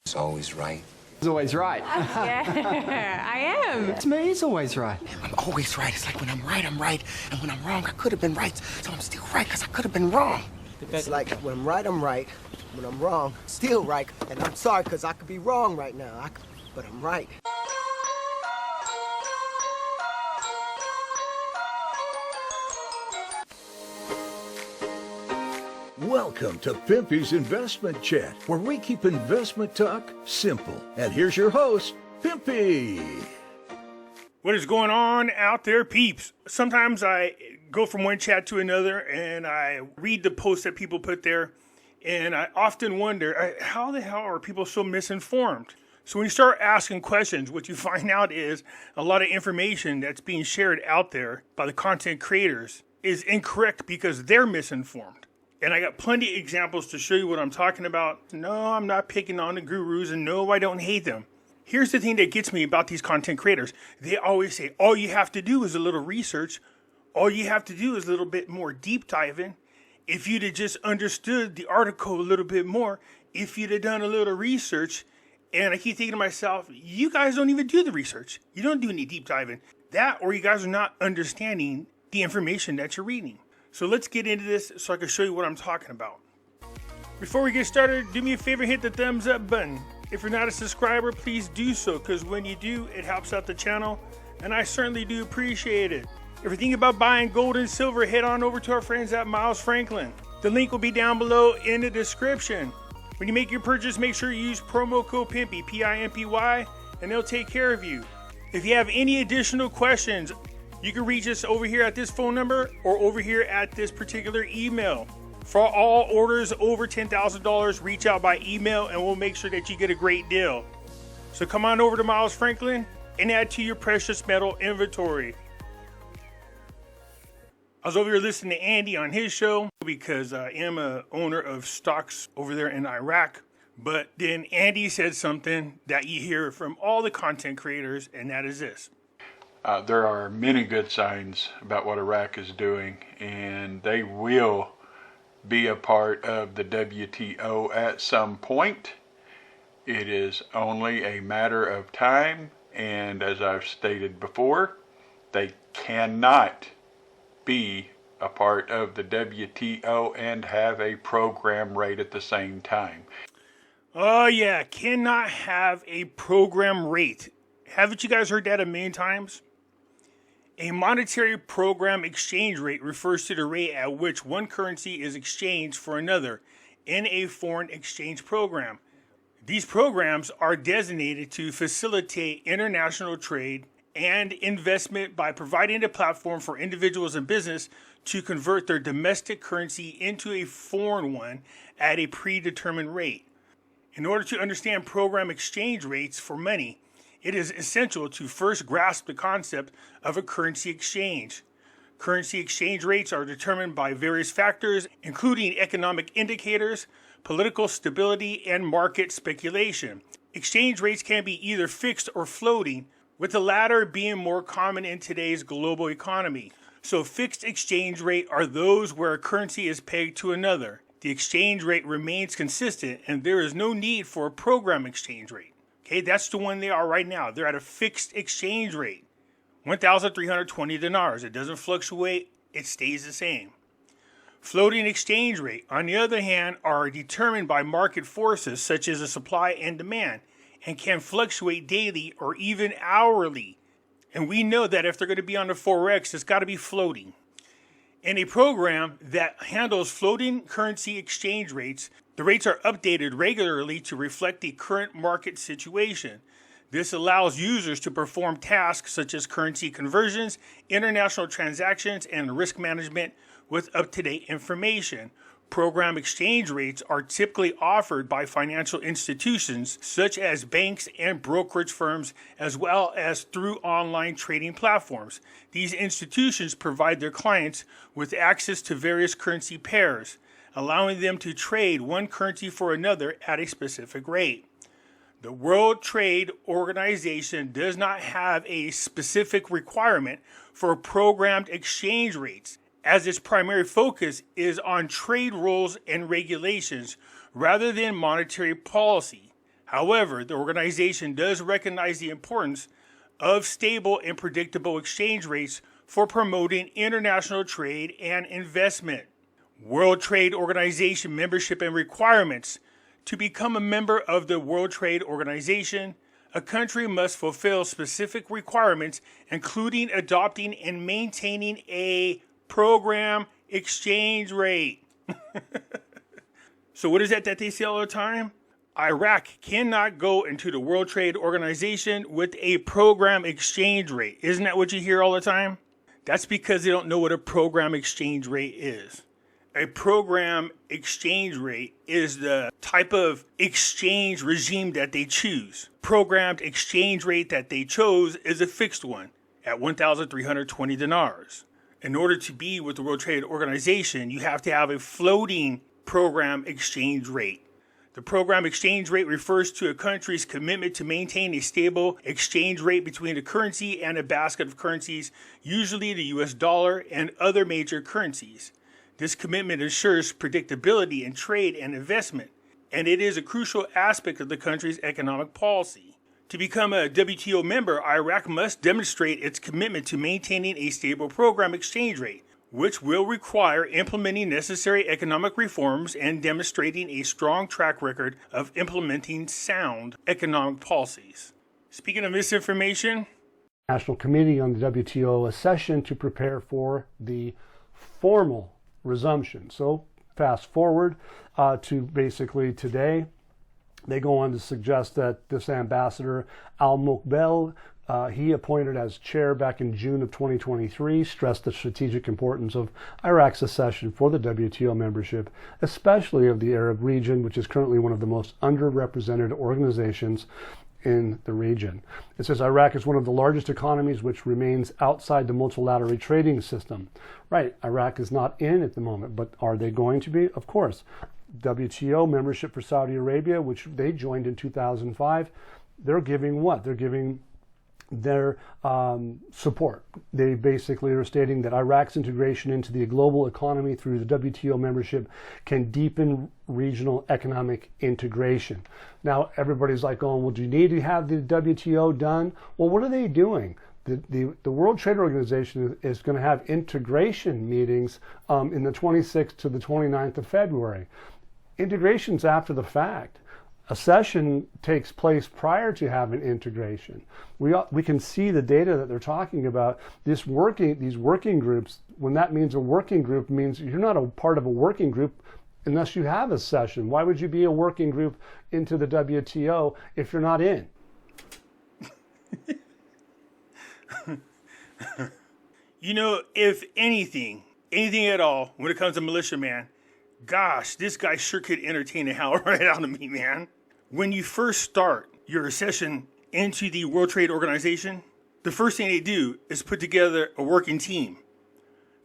It's always right. It's always right. Yeah, I am. To me, it's always right. I'm always right. It's like when I'm right, I'm right. And when I'm wrong, I could have been right. So I'm still right because I could have been wrong. It's like when I'm right, I'm right. When I'm wrong, still right. And I'm sorry because I could be wrong right now. But I'm right. Welcome to Pimpy's Investment Chat, where we keep investment talk simple. And here's your host, Pimpy. What is going on out there, peeps? Sometimes I go from one chat to another and I read the posts that people put there, and I often wonder, how the hell are people so misinformed? So when you start asking questions, what you find out is a lot of information that's being shared out there by the content creators is incorrect because they're misinformed. And I got plenty of examples to show you what I'm talking about. No, I'm not picking on the gurus, and no, I don't hate them. Here's the thing that gets me about these content creators. They always say, all you have to do is a little research. All you have to do is a little bit more deep diving. If you'd have just understood the article a little bit more, if you'd have done a little research, and I keep thinking to myself, you guys don't even do the research. You don't do any deep diving. That, or you guys are not understanding the information that you're reading. So let's get into this so I can show you what I'm talking about. Before we get started, do me a favor, hit the thumbs up button. If you're not a subscriber, please do so, because when you do, it helps out the channel, and I certainly do appreciate it. If you're thinking about buying gold and silver, head on over to our friends at Miles Franklin. The link will be down below in the description. When you make your purchase, make sure you use promo code Pimpy, P-I-M-P-Y, and they'll take care of you. If you have any additional questions, you can reach us over here at this phone number or over here at this particular email. For all orders over $10,000, reach out by email and we'll make sure that you get a great deal. So come on over to Miles Franklin and add to your precious metal inventory. I was over here listening to Andy on his show because I am a owner of stocks over there in Iraq. But then Andy said something that you hear from all the content creators, and that is this. There are many good signs about what Iraq is doing, and they will be a part of the WTO at some point. It is only a matter of time, and as I've stated before, they cannot be a part of the WTO and have a program rate at the same time. Oh yeah, cannot have a program rate. Haven't you guys heard that a million times? A monetary program exchange rate refers to the rate at which one currency is exchanged for another in a foreign exchange program. These programs are designated to facilitate international trade and investment by providing a platform for individuals and business to convert their domestic currency into a foreign one at a predetermined rate. In order to understand program exchange rates for money, it is essential to first grasp the concept of a currency exchange. Currency exchange rates are determined by various factors, including economic indicators, political stability, and market speculation. Exchange rates can be either fixed or floating, with the latter being more common in today's global economy. So fixed exchange rate are those where a currency is pegged to another. The exchange rate remains consistent and there is no need for a program exchange rate. Okay, that's the one they are right now. They're at a fixed exchange rate, 1,320 dinars. It doesn't fluctuate, it stays the same. Floating exchange rate, on the other hand, are determined by market forces such as the supply and demand and can fluctuate daily or even hourly. And we know that if they're going to be on the Forex, it's got to be floating. In a program that handles floating currency exchange rates, the rates are updated regularly to reflect the current market situation. This allows users to perform tasks such as currency conversions, international transactions, and risk management with up-to-date information. Program exchange rates are typically offered by financial institutions such as banks and brokerage firms, as well as through online trading platforms. These institutions provide their clients with access to various currency pairs, allowing them to trade one currency for another at a specific rate. The World Trade Organization does not have a specific requirement for programmed exchange rates, as its primary focus is on trade rules and regulations rather than monetary policy. However, the organization does recognize the importance of stable and predictable exchange rates for promoting international trade and investment. World Trade Organization membership and requirements. To become a member of the World Trade Organization, a country must fulfill specific requirements, including adopting and maintaining a program exchange rate. So what is that they say all the time? Iraq cannot go into the World Trade Organization with a program exchange rate. Isn't that what you hear all the time? That's because they don't know what a program exchange rate is. A program exchange rate is the type of exchange regime that they choose. Programmed exchange rate that they chose is a fixed one at 1,320 dinars. In order to be with the World Trade Organization, you have to have a floating program exchange rate. The program exchange rate refers to a country's commitment to maintain a stable exchange rate between a currency and a basket of currencies, usually the US dollar and other major currencies. This commitment ensures predictability in trade and investment, and it is a crucial aspect of the country's economic policy. To become a WTO member, Iraq must demonstrate its commitment to maintaining a stable program exchange rate, which will require implementing necessary economic reforms and demonstrating a strong track record of implementing sound economic policies. Speaking of misinformation, National Committee on the WTO session to prepare for the formal resumption. So fast forward to basically today, they go on to suggest that this ambassador Al-Mokbel, he appointed as chair back in June of 2023, stressed the strategic importance of Iraq's accession for the WTO membership, especially of the Arab region, which is currently one of the most underrepresented organizations in the region. It says Iraq is one of the largest economies which remains outside the multilateral trading system. Right, Iraq is not in at the moment, but are they going to be? Of course. WTO membership for Saudi Arabia, which they joined in 2005, they're giving what? They're giving their support. They basically are stating that Iraq's integration into the global economy through the WTO membership can deepen regional economic integration. Now, everybody's like, oh, well, do you need to have the WTO done? Well, what are they doing? The World Trade Organization is going to have integration meetings in the 26th to the 29th of February. Integration's after the fact. A session takes place prior to having integration. We can see the data that they're talking about. These working groups, when that means a working group, means you're not a part of a working group unless you have a session. Why would you be a working group into the WTO if you're not in? You know, if anything at all, when it comes to militia, man, gosh, this guy sure could entertain the hell right out of me, man. When you first start your accession into the World Trade Organization, the first thing they do is put together a working team.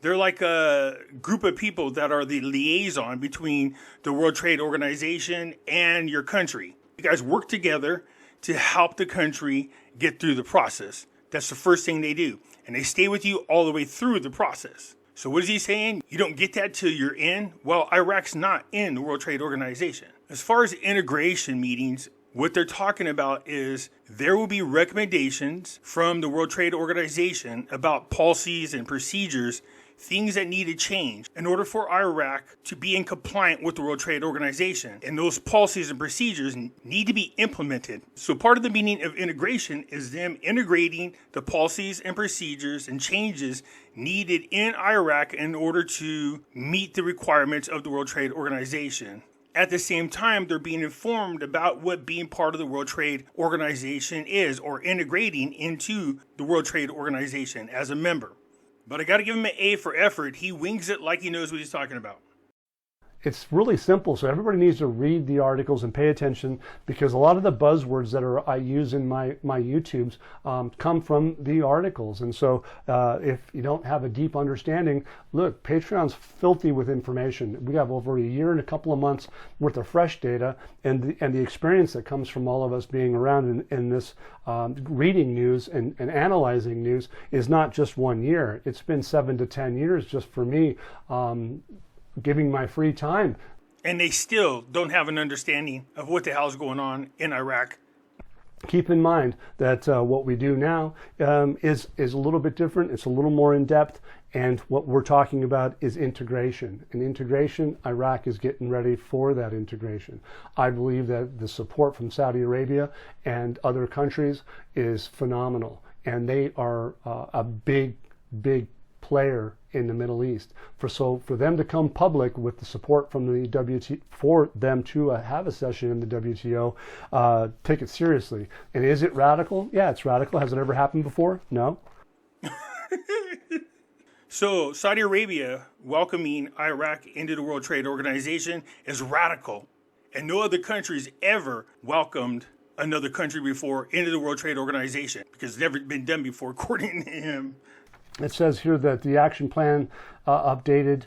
They're like a group of people that are the liaison between the World Trade Organization and your country. You guys work together to help the country get through the process. That's the first thing they do. And they stay with you all the way through the process. So what is he saying? You don't get that till you're in? Well, Iraq's not in the World Trade Organization. As far as integration meetings, what they're talking about is there will be recommendations from the World Trade Organization about policies and procedures, things that need to change in order for Iraq to be in compliance with the World Trade Organization. And those policies and procedures need to be implemented. So part of the meaning of integration is them integrating the policies and procedures and changes needed in Iraq in order to meet the requirements of the World Trade Organization. At the same time, they're being informed about what being part of the World Trade Organization is, or integrating into the World Trade Organization as a member. But I got to give him an A for effort. He wings it like he knows what he's talking about. It's really simple, so everybody needs to read the articles and pay attention, because a lot of the buzzwords that I use in my YouTubes come from the articles. And so if you don't have a deep understanding, look, Patreon's filthy with information. We have over a year and a couple of months worth of fresh data, and the experience that comes from all of us being around in this reading news and analyzing news is not just 1 year. It's been 7 to 10 years just for me. Giving my free time. And they still don't have an understanding of what the hell's going on in Iraq. Keep in mind that what we do now is a little bit different. It's a little more in depth, and what we're talking about is integration. And integration, Iraq is getting ready for that integration. I believe that the support from Saudi Arabia and other countries is phenomenal, and they are a big player in the Middle East. For them to come public with the support from the WTO, for them to have a session in the WTO, take it seriously. And is it radical? Yeah, it's radical. Has it ever happened before? No. So Saudi Arabia welcoming Iraq into the World Trade Organization is radical. And no other country's ever welcomed another country before into the World Trade Organization, because it's never been done before, according to him. It says here that the action plan updated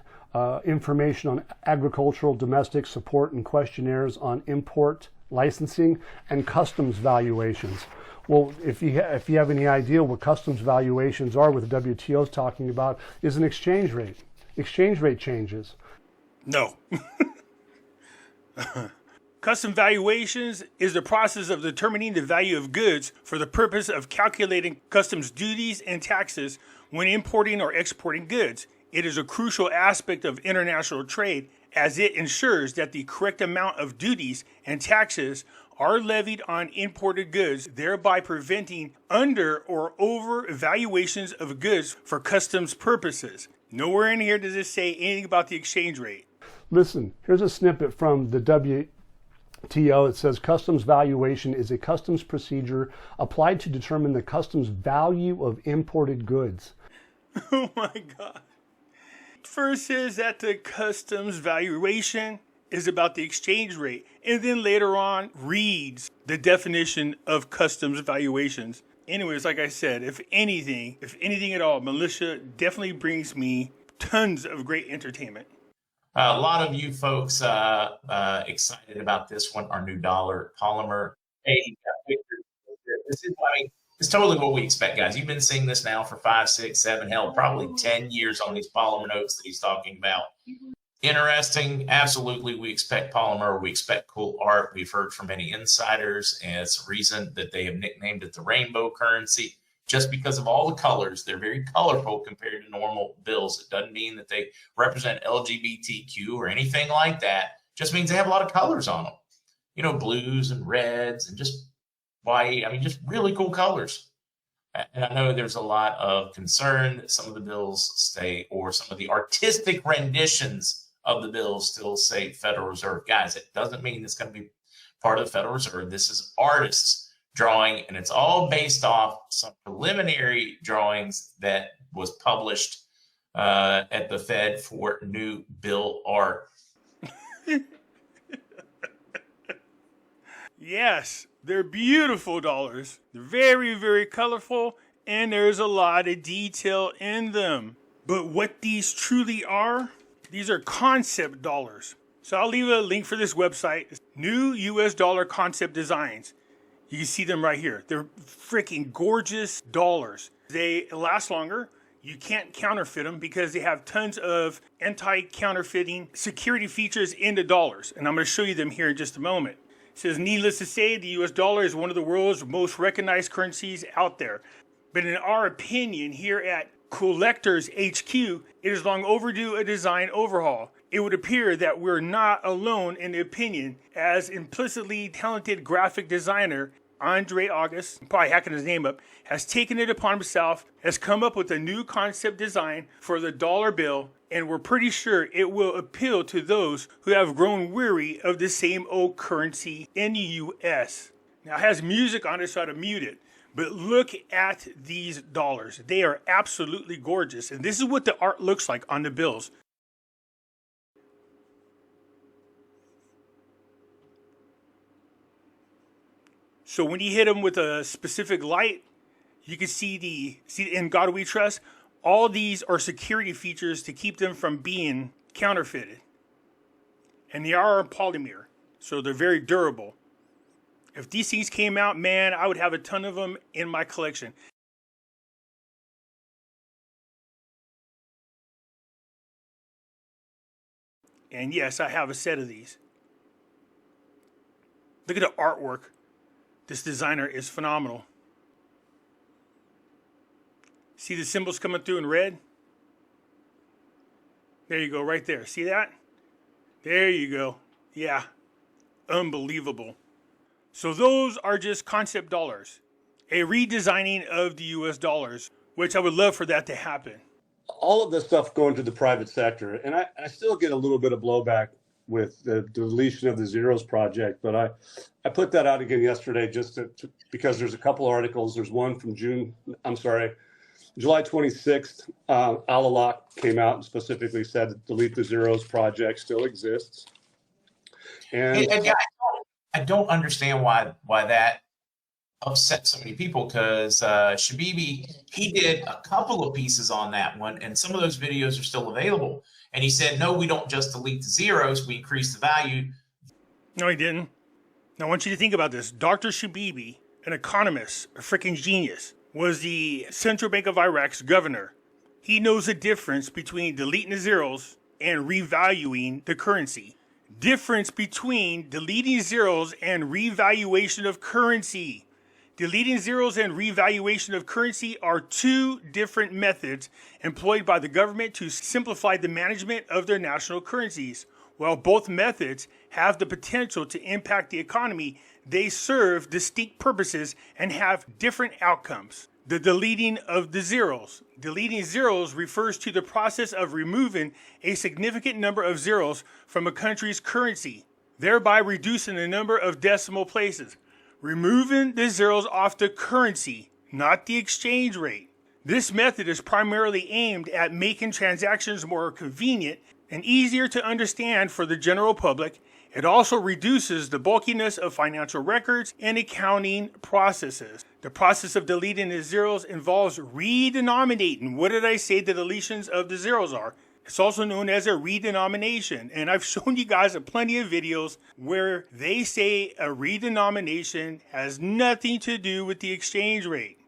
information on agricultural domestic support and questionnaires on import licensing and customs valuations. Well, if you have any idea what customs valuations are, what the WTO is talking about is an exchange rate. Exchange rate changes. No. Custom valuations is the process of determining the value of goods for the purpose of calculating customs duties and taxes when importing or exporting goods. It is a crucial aspect of international trade as it ensures that the correct amount of duties and taxes are levied on imported goods, thereby preventing under or over valuations of goods for customs purposes. Nowhere in here does it say anything about the exchange rate. Listen, here's a snippet from the WTO. It says customs valuation is a customs procedure applied to determine the customs value of imported goods. Oh my God. First says that the customs valuation is about the exchange rate, and then later on reads the definition of customs valuations. Anyways, like I said, if anything at all, militia definitely brings me tons of great entertainment. A lot of you folks excited about this one, our new dollar polymer. Hey, this is, it's totally what we expect, guys. You've been seeing this now for 5, 6, 7, hell, probably 10 years on these polymer notes that he's talking about. Interesting. Absolutely. We expect polymer. We expect cool art. We've heard from many insiders, and it's a reason that they have nicknamed it the rainbow currency, just because of all the colors. They're very colorful compared to normal bills. It doesn't mean that they represent LGBTQ or anything like that. It just means they have a lot of colors on them. You know, blues and reds and just white. I mean, just really cool colors. And I know there's a lot of concern that some of the bills stay, or some of the artistic renditions of the bills still say Federal Reserve. Guys, it doesn't mean it's going to be part of the Federal Reserve. This is artists drawing, and it's all based off some preliminary drawings that was published at the Fed for new bill art. Yes, they're beautiful dollars. They're very, very colorful, and there's a lot of detail in them. But what these truly are, these are concept dollars. So I'll leave a link for this website, New US Dollar Concept Designs. You can see them right here. They're freaking gorgeous dollars. They last longer. You can't counterfeit them because they have tons of anti-counterfeiting security features in the dollars. And I'm going to show you them here in just a moment. It says, needless to say, the US dollar is one of the world's most recognized currencies out there. But in our opinion, here at Collectors HQ, it is long overdue a design overhaul. It would appear that we're not alone in the opinion, as implicitly talented graphic designer Andre August, I'm probably hacking his name up, has taken it upon himself, has come up with a new concept design for the dollar bill, and we're pretty sure it will appeal to those who have grown weary of the same old currency in the US. Now it has music on it, so I had to mute it. But look at these dollars. They are absolutely gorgeous. And this is what the art looks like on the bills. So when you hit them with a specific light, you can see in God We Trust, all these are security features to keep them from being counterfeited. And they are polymer, so they're very durable. If these things came out, man, I would have a ton of them in my collection. And yes, I have a set of these. Look at the artwork. This designer is phenomenal. See the symbols coming through in red? There you go, right there. See that? There you go. Yeah. Unbelievable. So those are just concept dollars. A redesigning of the US dollars, which I would love for that to happen. All of this stuff going to the private sector, and I still get a little bit of blowback with the deletion of the Zeros project, but I put that out again yesterday just because there's a couple articles. There's one from July 26th. Alalak came out and specifically said that delete the Zeros project still exists. And I don't understand why that upset so many people, because Shabibi, he did a couple of pieces on that one, and some of those videos are still available. And he said, no, we don't just delete the zeros, we increase the value. No, he didn't. Now, I want you to think about this. Dr. Shabibi, an economist, a freaking genius, was the Central Bank of Iraq's governor. He knows the difference between deleting the zeros and revaluing the currency. Difference between deleting zeros and revaluation of currency. Deleting zeros and revaluation of currency are two different methods employed by the government to simplify the management of their national currencies. While both methods have the potential to impact the economy, they serve distinct purposes and have different outcomes. The deleting of the zeros. Deleting zeros refers to the process of removing a significant number of zeros from a country's currency, thereby reducing the number of decimal places. Removing the zeros off the currency, not the exchange rate. This method is primarily aimed at making transactions more convenient and easier to understand for the general public. It also reduces the bulkiness of financial records and accounting processes. The process of deleting the zeros involves redenominating. What did I say the deletions of the zeros are? It's also known as a redenomination, and I've shown you guys plenty of videos where they say a redenomination has nothing to do with the exchange rate,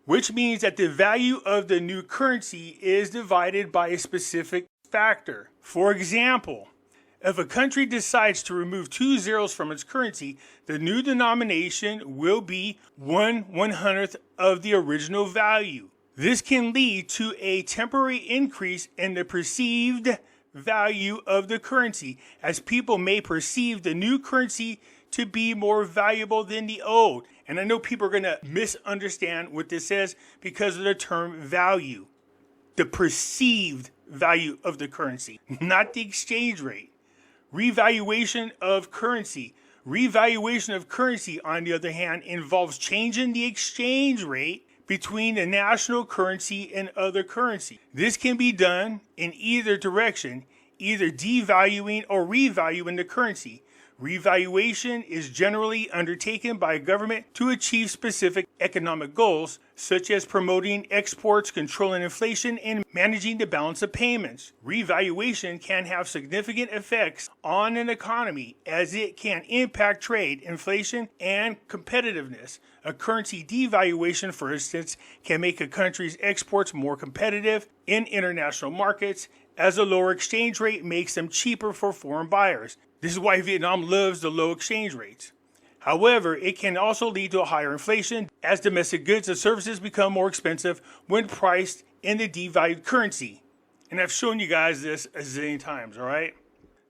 which means that the value of the new currency is divided by a specific factor. For example, if a country decides to remove 2 zeros from its currency, the new denomination will be 1/100th of the original value. This can lead to a temporary increase in the perceived value of the currency, as people may perceive the new currency to be more valuable than the old. And I know people are going to misunderstand what this says because of the term value. The perceived value of the currency, not the exchange rate. Revaluation of currency. Revaluation of currency, on the other hand, involves changing the exchange rate between the national currency and other currency. This can be done in either direction, either devaluing or revaluing the currency. Revaluation is generally undertaken by a government to achieve specific economic goals, such as promoting exports, controlling inflation, and managing the balance of payments. Revaluation can have significant effects on an economy, as it can impact trade, inflation, and competitiveness. A currency devaluation, for instance, can make a country's exports more competitive in international markets, as a lower exchange rate makes them cheaper for foreign buyers. This is why Vietnam loves the low exchange rates. However, it can also lead to a higher inflation, as domestic goods and services become more expensive when priced in the devalued currency. And I've shown you guys this a zillion times, all right?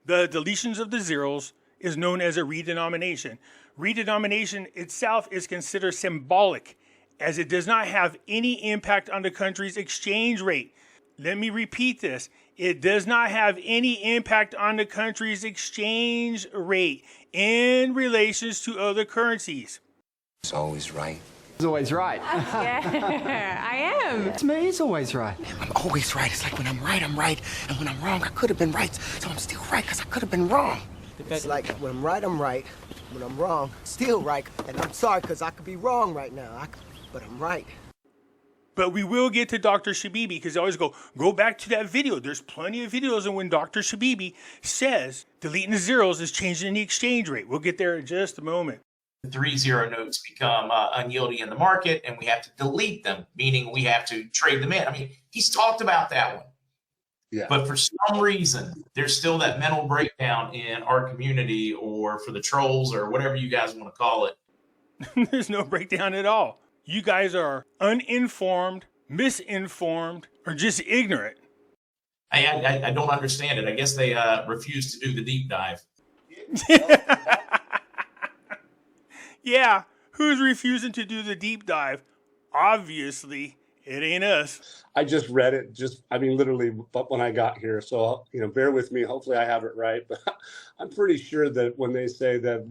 The deletions of the zeros is known as a redenomination. Redenomination itself is considered symbolic, as it does not have any impact on the country's exchange rate. Let me repeat this. It does not have any impact on the country's exchange rate in relations to other currencies. He's always right. He's always right. Yeah, I am. It's me, he's always right. I'm always right. It's like when I'm right, and when I'm wrong, I could have been right. So I'm still right because I could have been wrong. It's like when I'm right, I'm right. When I'm wrong, still right. And I'm sorry because I could be wrong right now. But I'm right. But we will get to Dr. Shabibi, because I always go back to that video. There's plenty of videos and when Dr. Shabibi says deleting the zeros is changing the exchange rate. We'll get there in just a moment. 3-0 notes become unyielding in the market, and we have to delete them, meaning we have to trade them in. I mean, he's talked about that one. Yeah. But for some reason, there's still that mental breakdown in our community, or for the trolls, or whatever you guys want to call it. There's no breakdown at all. You guys are uninformed, misinformed, or just ignorant. I don't understand it. I guess they refuse to do the deep dive. Yeah, who's refusing to do the deep dive? Obviously, it ain't us. I just read it, literally when I got here. So, bear with me. Hopefully I have it right. But I'm pretty sure that when they say that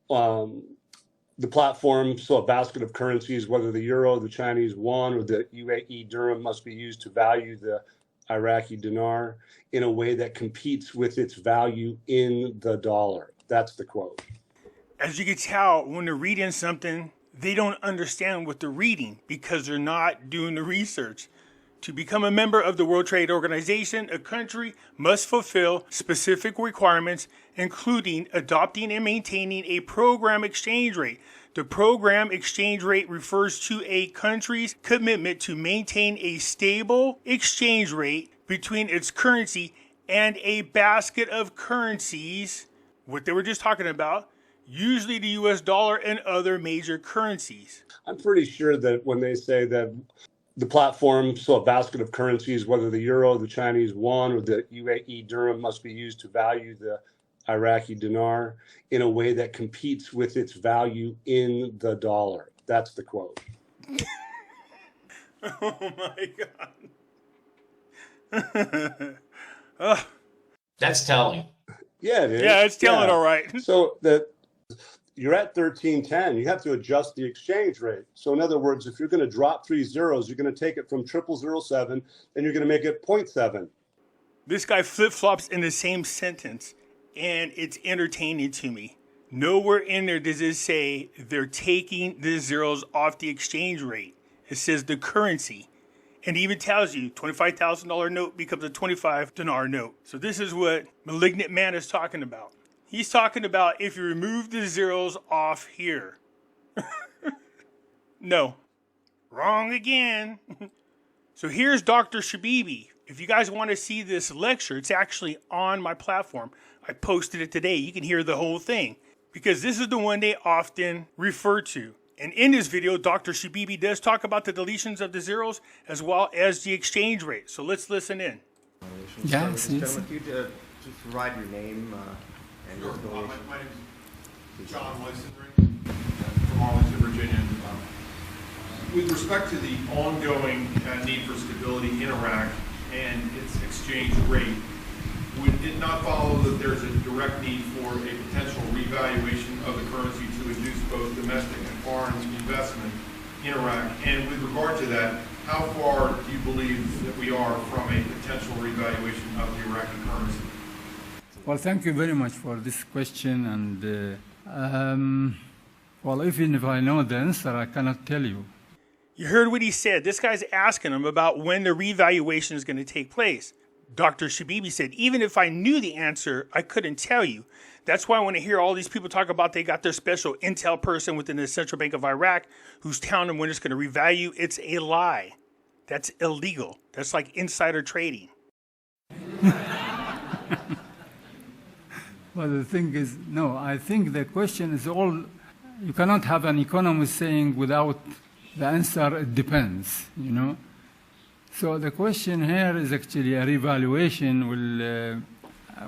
the platform, so a basket of currencies, whether the euro, the Chinese yuan, or the UAE dirham, must be used to value the Iraqi dinar in a way that competes with its value in the dollar. That's the quote. As you can tell, when they're reading something, they don't understand what they're reading because they're not doing the research. To become a member of the World Trade Organization, a country must fulfill specific requirements, including adopting and maintaining a program exchange rate. The program exchange rate refers to a country's commitment to maintain a stable exchange rate between its currency and a basket of currencies, what they were just talking about, usually the US dollar and other major currencies. I'm pretty sure that when they say that the platform, so a basket of currencies, whether the euro, the Chinese yuan, or the UAE dirham, must be used to value the Iraqi dinar in a way that competes with its value in the dollar. That's the quote. Oh my God. That's telling. Yeah, it is. Yeah, it's telling, all right. So you're at 1310. You have to adjust the exchange rate. So in other words, if you're going to drop 3 zeros, you're going to take it from 0007 and you're going to make it 0.7. This guy flip-flops in the same sentence, and it's entertaining to me. Nowhere in there does it say they're taking the zeros off the exchange rate. It says the currency. And it even tells you $25,000 note becomes a 25 dinar note. So this is what Malignant Man is talking about. He's talking about if you remove the zeros off here. No. Wrong again. So here's Dr. Shabibi. If you guys want to see this lecture, it's actually on my platform. I posted it today. You can hear the whole thing because this is the one they often refer to. And in this video, Dr. Shabibi does talk about the deletions of the zeros as well as the exchange rate. So let's listen in. Yes, yes. Could you just provide your name and your affiliation? My name is John Lysenring from Arlington, Virginia. With respect to the ongoing need for stability in Iraq and its exchange rate, would it not follow that there's a direct need for a potential revaluation of the currency to induce both domestic and foreign investment in Iraq? And with regard to that, how far do you believe that we are from a potential revaluation of the Iraqi currency? Well, thank you very much for this question. And well, even if I know the answer, I cannot tell you. You heard what he said. This guy's asking him about when the revaluation is going to take place. Dr. Shabibi said, even if I knew the answer, I couldn't tell you. That's why when I hear all these people talk about they got their special intel person within the Central Bank of Iraq who's telling them when it's going to revalue, it's a lie. That's illegal. That's like insider trading. Well, the thing is, no, I think the question is all, you cannot have an economist saying without the answer, it depends, you know. So the question here is actually a revaluation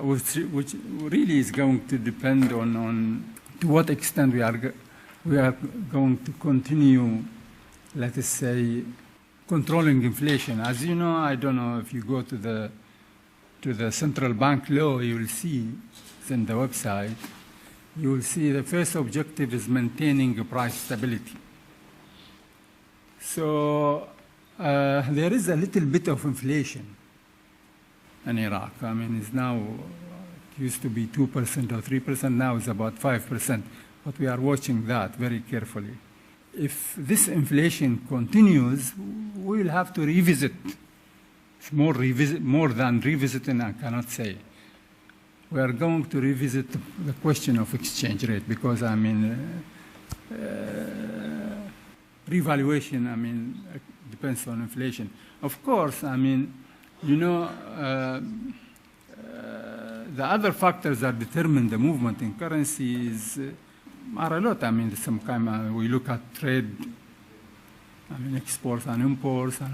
which really is going to depend on to what extent we are going to continue, let us say, controlling inflation. As you know, I don't know if you go to the central bank law, you will see it's in the website. You will see the first objective is maintaining price stability. So there is a little bit of inflation in Iraq. I mean, it's now, it used to be 2% or 3%, now it's about 5%. But we are watching that very carefully. If this inflation continues, we will have to revisit. It's more than revisiting, I cannot say. We are going to revisit the question of exchange rate because, I mean, revaluation, I mean, depends on inflation. Of course, I mean, You know, the other factors that determine the movement in currencies are a lot. I mean, some kind we look at trade, I mean, exports and imports and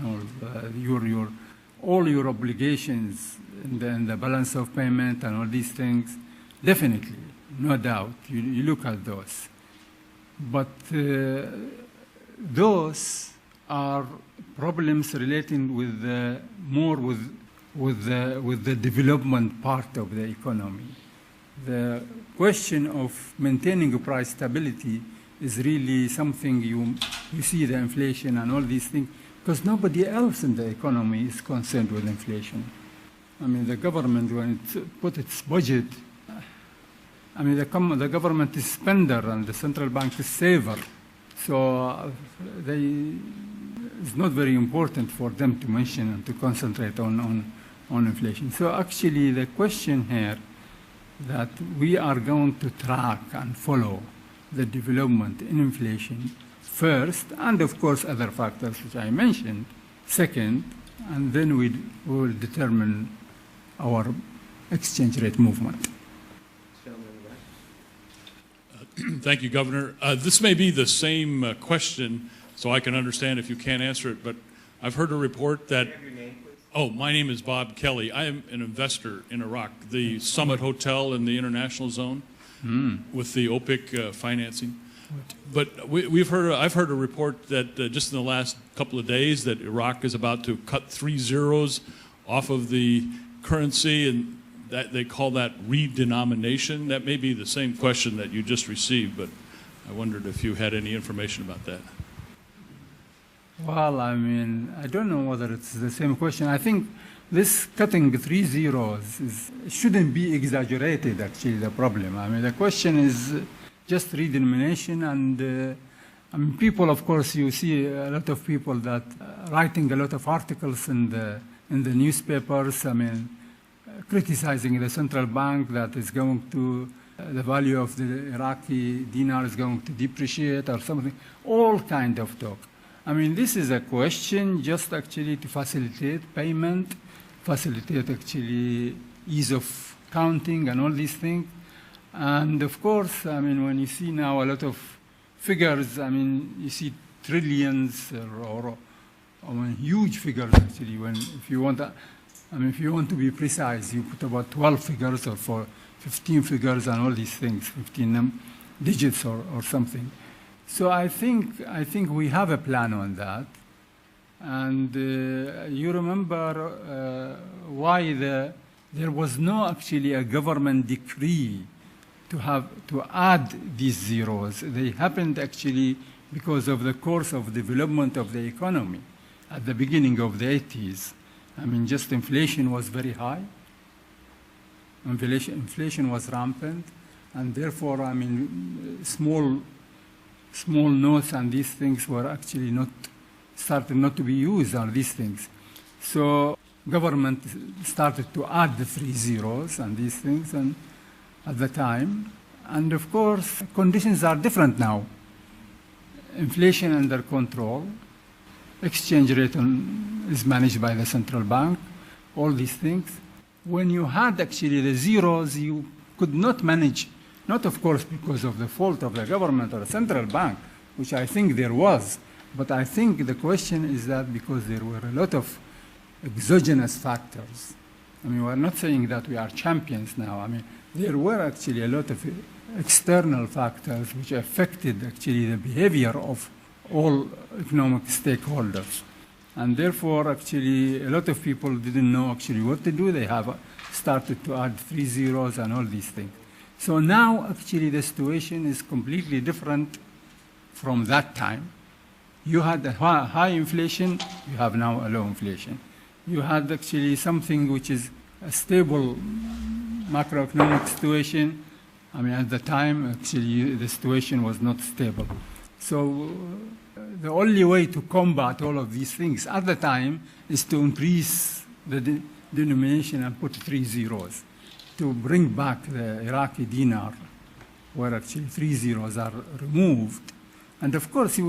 all your obligations and the balance of payment and all these things. Definitely, no doubt, you look at those. But those are problems relating with more with the development part of the economy. The question of maintaining price stability is really something you see the inflation and all these things, because nobody else in the economy is concerned with inflation. I mean, the government, when it put its budget, I mean, the government is spender and the central bank is saver. So it's not very important for them to mention and to concentrate on inflation. So actually the question here that we are going to track and follow the development in inflation first, and of course other factors which I mentioned second, and then we will determine our exchange rate movement. Thank you, Governor. This may be the same question, so I can understand if you can't answer it, but I've heard a report that... Can I have your name, please? Oh, my name is Bob Kelly. I am an investor in Iraq, the Summit Hotel in the international zone with the OPIC financing. But I've heard a report that just in the last couple of days that Iraq is about to cut 3 zeros off of the currency, and that they call that redenomination. That may be the same question that you just received, but I wondered if you had any information about that. Well, I mean, I don't know whether it's the same question. I think this cutting 3 zeros shouldn't be exaggerated, actually, the problem. I mean, the question is just redenomination, and I mean, people, of course, you see a lot of people that writing a lot of articles in the newspapers, I mean, criticizing the central bank that is going to, the value of the Iraqi dinar is going to depreciate or something, all kind of talk. I mean, this is a question just actually to facilitate payment, facilitate actually ease of counting and all these things. And of course, I mean, when you see now a lot of figures, I mean, you see trillions or huge figures actually. When if you want to be precise, you put about 12 figures or 15 figures and all these things, 15 digits or something. So I think we have a plan on that. And you remember why there was no actually a government decree to add these zeros. They happened actually because of the course of development of the economy at the beginning of the 80s. I mean, just inflation was very high. Inflation was rampant, and therefore, I mean, small notes and these things were actually started not to be used on these things. So government started to add the 3 zeros and these things and at the time. And of course, conditions are different now. Inflation under control, exchange rate is managed by the central bank, all these things. When you had actually the zeros, you could not manage, not of course because of the fault of the government or the central bank, which I think there was, but I think the question is that because there were a lot of exogenous factors. I mean, we're not saying that we are champions now. I mean, there were actually a lot of external factors which affected actually the behavior of all economic stakeholders. And therefore, actually, a lot of people didn't know actually what to do. They have started to add 3 zeros and all these things. So now, actually, the situation is completely different from that time. You had a high inflation, you have now a low inflation. You had actually something which is a stable macroeconomic situation. I mean, at the time, actually, the situation was not stable. So the only way to combat all of these things at the time is to increase the denomination and put 3 zeros, to bring back the Iraqi dinar, where actually 3 zeros are removed. And of course, this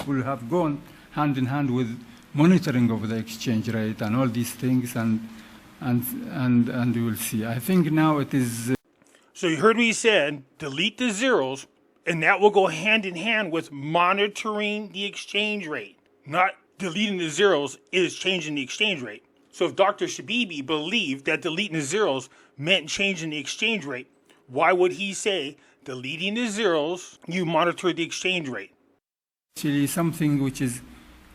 will have gone hand in hand with monitoring of the exchange rate and all these things, and we will see. I think now it is. So you heard me said, delete the zeros, and that will go hand in hand with monitoring the exchange rate. Not deleting the zeros is changing the exchange rate. So if Dr. Shabibi believed that deleting the zeros meant changing the exchange rate, why would he say deleting the zeros, you monitor the exchange rate? Actually, something which is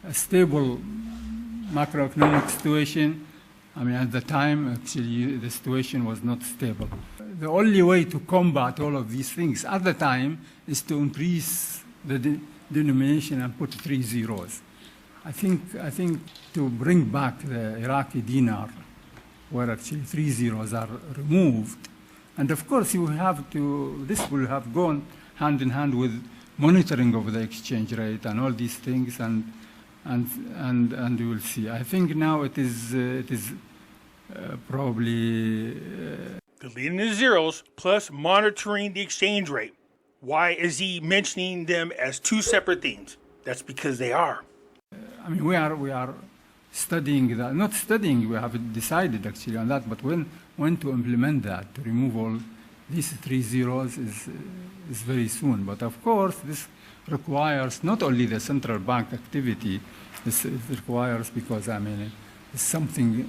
a stable macroeconomic situation. I mean, at the time, actually, the situation was not stable. The only way to combat all of these things at the time is to increase the denomination and put 3 zeros. I think to bring back the Iraqi dinar, where actually 3 zeros are removed, and of course you have to. This will have gone hand in hand with monitoring of the exchange rate and all these things, and you will see. I think now it is probably deleting the zeros plus monitoring the exchange rate. Why is he mentioning them as two separate things? That's because they are. I mean, we are studying that. Not studying. We have decided actually on that. But when to implement that, to remove all these 3 zeros is very soon. But of course, this requires not only the central bank activity. It requires, because I mean, it's something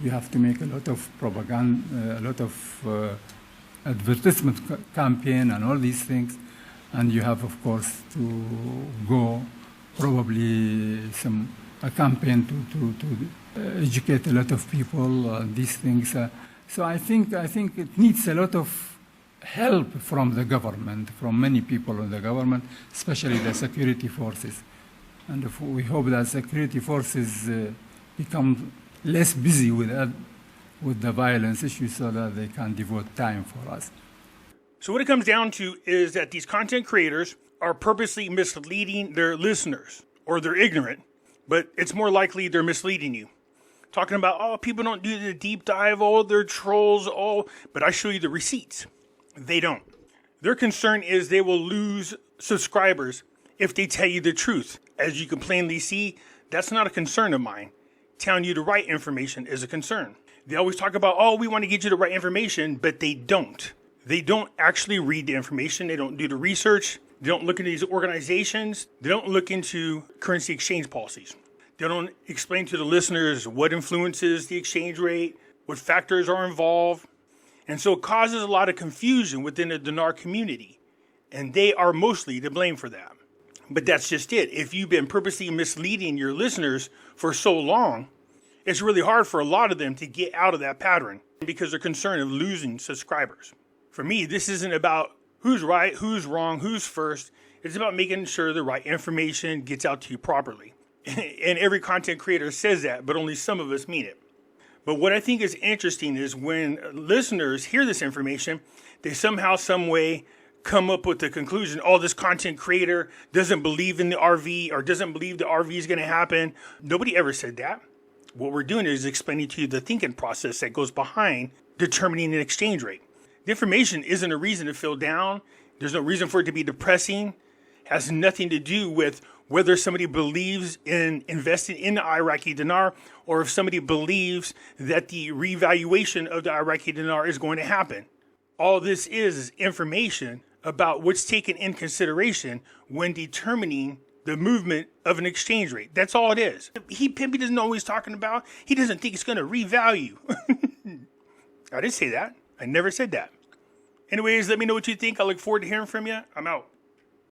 you have to make a lot of propaganda, a lot of advertisement campaign and all these things, and you have, of course, to go probably a campaign to educate a lot of people on these things. So I think it needs a lot of help from the government, from many people in the government, especially the security forces. And if we hope that security forces become less busy with the violence issue so that they can devote time for us. So what it comes down to is that these content creators are purposely misleading their listeners, or they're ignorant, but it's more likely they're misleading you. Talking about, oh, people don't do the deep dive, oh, they're trolls, oh, but I show you the receipts. They don't. Their concern is they will lose subscribers if they tell you the truth. As you can plainly see, that's not a concern of mine. Telling you the right information is a concern. They always talk about, oh, we want to get you the right information, but they don't. They don't actually read the information. They don't do the research. They don't look into these organizations. They don't look into currency exchange policies. They don't explain to the listeners what influences the exchange rate, what factors are involved. And so it causes a lot of confusion within the dinar community. And they are mostly to blame for that. But that's just it. If you've been purposely misleading your listeners for so long, it's really hard for a lot of them to get out of that pattern because they're concerned of losing subscribers. For me, this isn't about who's right, who's wrong, who's first. It's about making sure the right information gets out to you properly. And every content creator says that, but only some of us mean it. But what I think is interesting is when listeners hear this information, they somehow, some way come up with the conclusion, oh, this content creator doesn't believe in the RV or doesn't believe the RV is going to happen. Nobody ever said that. What we're doing is explaining to you the thinking process that goes behind determining an exchange rate. The information isn't a reason to feel down. There's no reason for it to be depressing. It has nothing to do with whether somebody believes in investing in the Iraqi dinar or if somebody believes that the revaluation of the Iraqi dinar is going to happen. All this is information about what's taken in consideration when determining the movement of an exchange rate. That's all it is. Pimpy doesn't know what he's talking about. He doesn't think it's going to revalue. I didn't say that. I never said that. Anyways, let me know what you think. I look forward to hearing from you. I'm out.